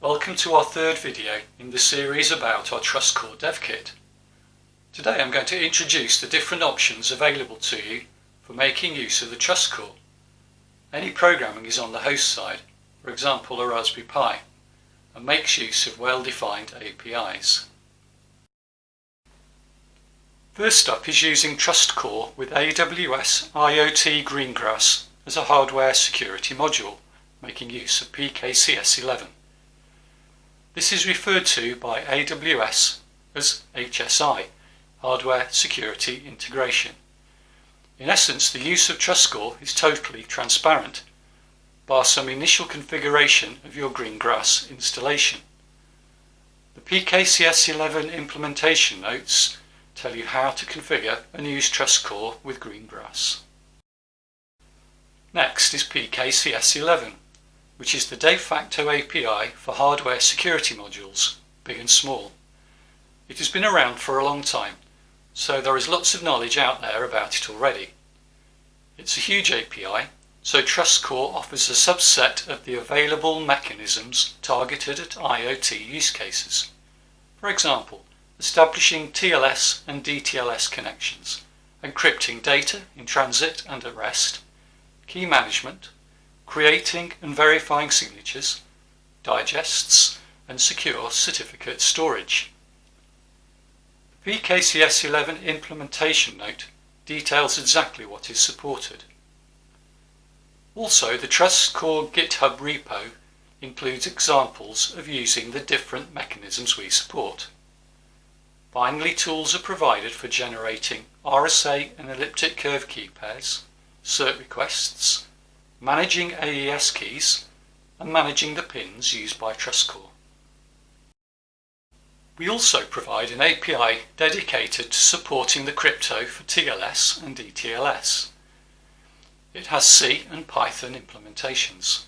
Welcome to our third video in the series about our TrustCore Dev Kit. Today I'm going to introduce the different options available to you for making use of the TrustCore. Any programming is on the host side, for example a Raspberry Pi, and makes use of well-defined APIs. First up is using TrustCore with AWS IoT Greengrass as a hardware security module, making use of PKCS11. This is referred to by AWS as HSI, Hardware Security Integration. In essence, the use of TrustCore is totally transparent, bar some initial configuration of your Greengrass installation. The PKCS11 implementation notes tell you how to configure and use TrustCore with Greengrass. Next is PKCS11, which is the de facto API for hardware security modules, big and small. It has been around for a long time, so there is lots of knowledge out there about it already. It's a huge API, so TrustCore offers a subset of the available mechanisms targeted at IoT use cases. For example, establishing TLS and DTLS connections, encrypting data in transit and at rest, key management, creating and verifying signatures, digests, and secure certificate storage. The PKCS11 implementation note details exactly what is supported. Also, the TrustCore GitHub repo includes examples of using the different mechanisms we support. Finally, tools are provided for generating RSA and elliptic curve key pairs, cert requests, managing AES keys, and managing the pins used by TrustCore. We also provide an API dedicated to supporting the crypto for TLS and DTLS. It has C and Python implementations.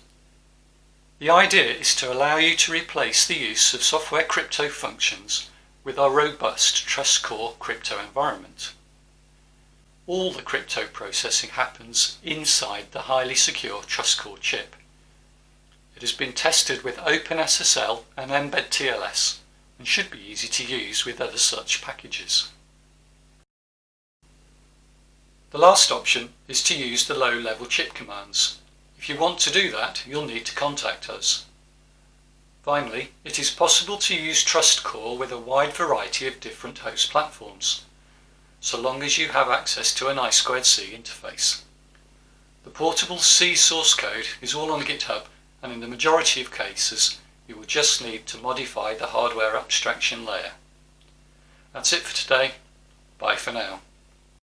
The idea is to allow you to replace the use of software crypto functions with our robust TrustCore crypto environment. All the crypto processing happens inside the highly secure TrustCore chip. It has been tested with OpenSSL and Embed TLS and should be easy to use with other such packages. The last option is to use the low-level chip commands. If you want to do that, you'll need to contact us. Finally, it is possible to use TrustCore with a wide variety of different host platforms, so long as you have access to an I2C interface. The portable C source code is all on GitHub, and in the majority of cases you will just need to modify the hardware abstraction layer. That's it for today. Bye for now.